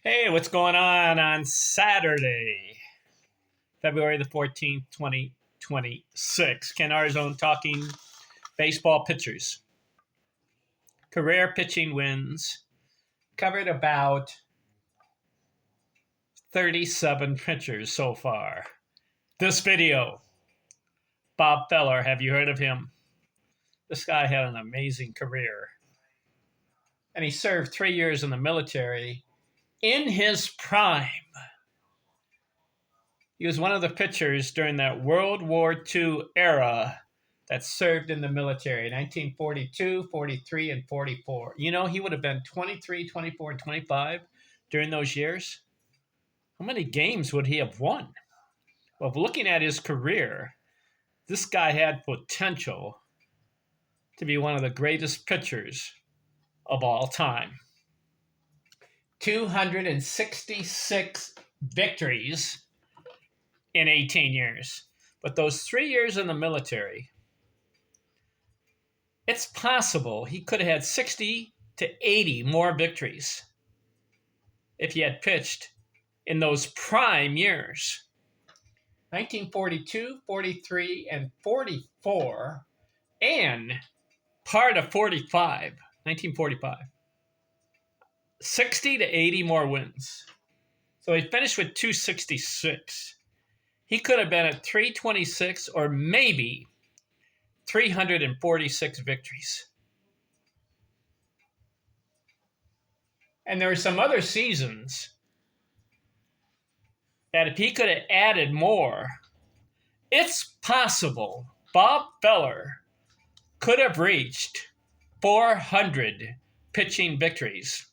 Hey, what's going on Saturday, February the 14th, 2026? Ken Arzone talking baseball pitchers. Career pitching wins. Covered about 37 pitchers so far. This video, Bob Feller, have you heard of him? This guy had an amazing career. And he served 3 years in the military in his prime. He was one of the pitchers during that World War II era that served in the military, 1942, 43, and 44. You know, he would have been 23, 24, and 25 during those years. How many games would he have won? Well, looking at his career, this guy had potential to be one of the greatest pitchers of all time. 266 victories in 18 years. But those 3 years in the military, it's possible he could have had 60 to 80 more victories if he had pitched in those prime years. 1942, 43, and 44, and part of 45, 1945. 60 to 80 more wins. So he finished with 266. He could have been at 326 or maybe 346 victories. And there were some other seasons that if he could have added more, it's possible Bob Feller could have reached 400 pitching victories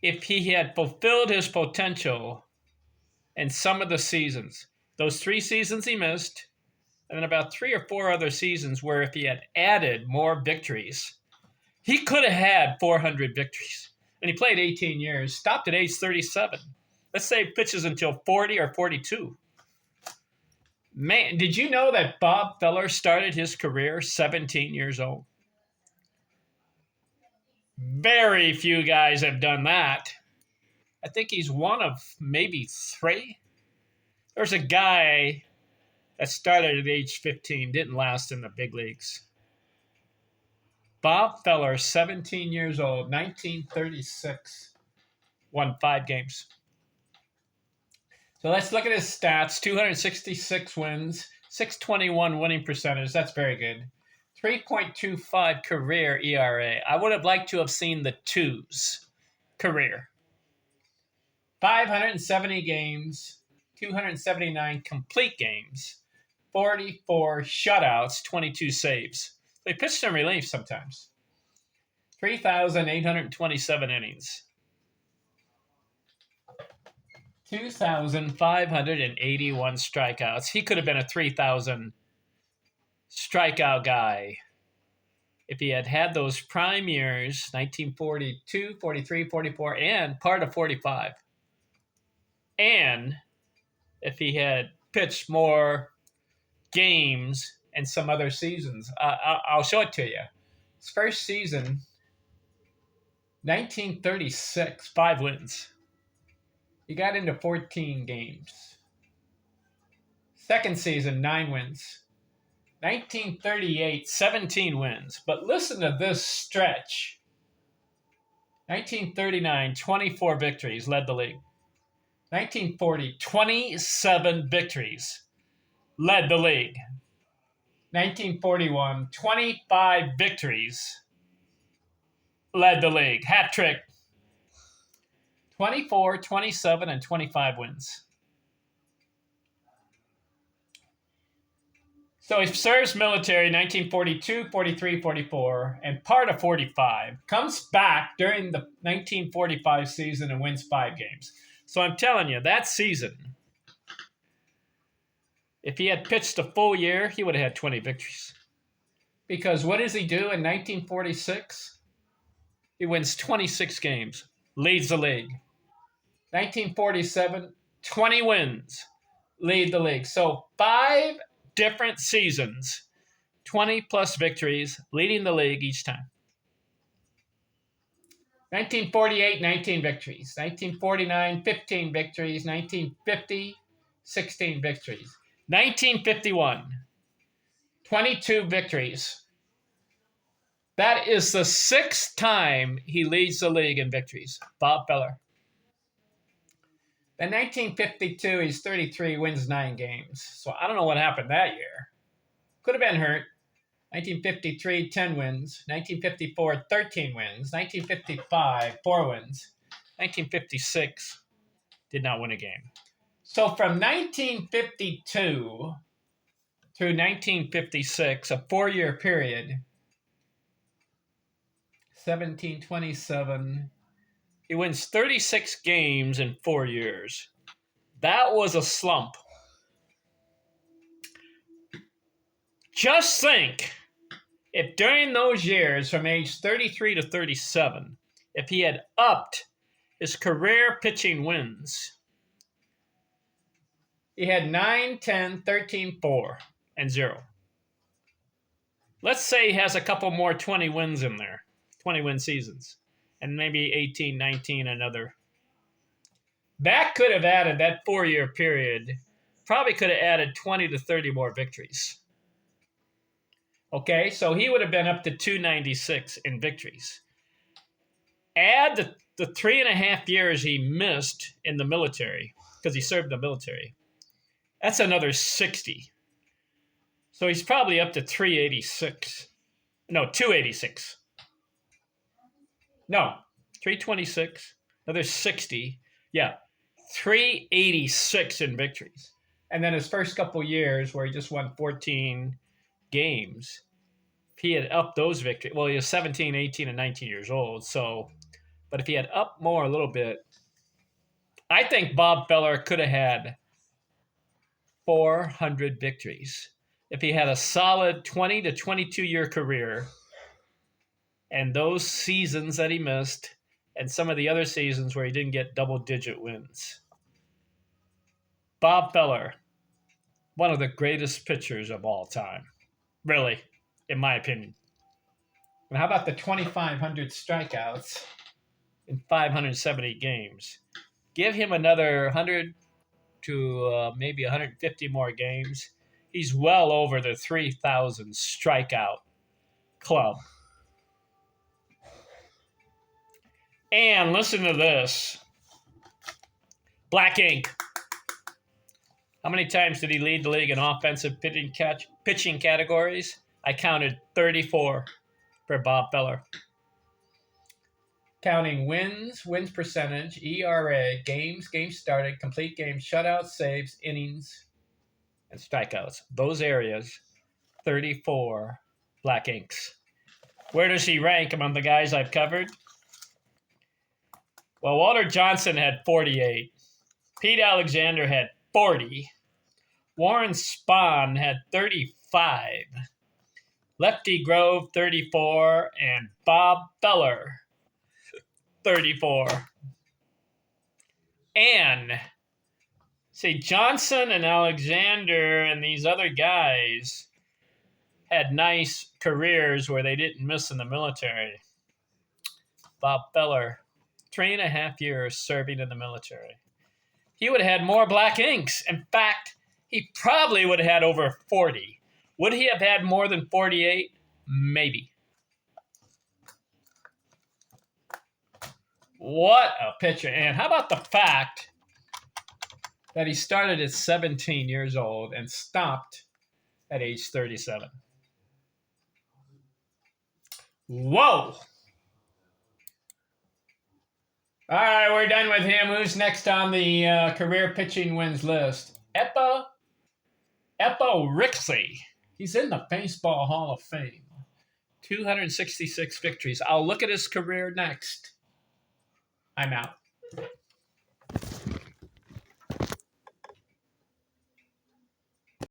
if he had fulfilled his potential in some of the seasons. Those 3 seasons he missed, and then about 3 or 4 other seasons where if he had added more victories, he could have had 400 victories. And he played 18 years, stopped at age 37. Let's say he pitches until 40 or 42. Man, did you know that Bob Feller started his career 17 years old? Very few guys have done that. I think he's one of maybe 3. There's a guy that started at age 15, didn't last in the big leagues. Bob Feller, 17 years old, 1936, won 5 games. So let's look at his stats. 266 wins, 621 winning percentage. That's very good. 3.25 career ERA. I would have liked to have seen the 2s career. 570 games, 279 complete games, 44 shutouts, 22 saves. They pitched in relief sometimes. 3,827 innings. 2,581 strikeouts. He could have been a 3,000 strikeout guy if he had had those prime years, 1942, 43, 44, and part of 45. And if he had pitched more games and some other seasons. I'll show it to you. His first season, 1936, 5 wins. He got into 14 games. Second season, 9 wins. 1938, 17 wins. But listen to this stretch. 1939, 24 victories, led the league. 1940, 27 victories, led the league. 1941, 25 victories, led the league. Hat trick. 24, 27, and 25 wins. So he serves military 1942, 43, 44, and part of 45. Comes back during the 1945 season and wins 5 games. So I'm telling you, that season, if he had pitched a full year, he would have had 20 victories. Because what does he do in 1946? He wins 26 games, leads the league. 1947, 20 wins, lead the league. So 5 different seasons, 20 plus victories, leading the league each time. 1948, 19 victories. 1949, 15 victories. 1950, 16 victories. 1951, 22 victories. That is the 6th time he leads the league in victories. Bob Feller. Then 1952, he's 33, wins 9 games. So I don't know what happened that year. Could have been hurt. 1953, 10 wins. 1954, 13 wins. 1955, 4 wins. 1956, did not win a game. So from 1952 through 1956, a 4-year period, 1727, he wins 36 games in 4 years. That was a slump. Just think, if during those years from age 33 to 37, if he had upped his career pitching wins, he had 9, 10, 13, 4, and 0. Let's say he has a couple more 20 wins in there, 20-win seasons, and maybe 18, 19, another. That could have added, that 4-year period, probably could have added 20 to 30 more victories. Okay, so he would have been up to 296 in victories. Add the 3.5 years he missed in the military, because he served in the military. That's another 60. So he's probably up to 386. No, 286. No, 326. Another 60. Yeah, 386 in victories. And then his first couple years where he just won 14 games, if he had upped those victories, well, he was 17, 18, and 19 years old. So, but if he had upped more a little bit, I think Bob Feller could have had 400 victories if he had a solid 20 to 22-year career, and those seasons that he missed, and some of the other seasons where he didn't get double-digit wins. Bob Feller, one of the greatest pitchers of all time. Really, in my opinion. And how about the 2,500 strikeouts in 570 games? Give him another 100 to maybe 150 more games. He's well over the 3,000 strikeout club. And listen to this. Black ink. How many times did he lead the league in offensive pitching categories? I counted 34 for Bob Feller. Counting wins percentage, ERA, games started, complete games, shutouts, saves, innings, and strikeouts. Those areas, 34 black inks. Where does he rank among the guys I've covered? Well, Walter Johnson had 48. Pete Alexander had 40. Warren Spahn had 35. Lefty Grove, 34. And Bob Feller, 34. And, see, Johnson and Alexander and these other guys had nice careers where they didn't miss in the military. Bob Feller, 3.5 years serving in the military. He would have had more black inks. In fact, he probably would have had over 40. Would he have had more than 48? Maybe. What a pitcher. And how about the fact that he started at 17 years old and stopped at age 37? Whoa! All right, we're done with him. Who's next on the career pitching wins list? Eppo Rixey. He's in the Baseball Hall of Fame. 266 victories. I'll look at his career next. I'm out.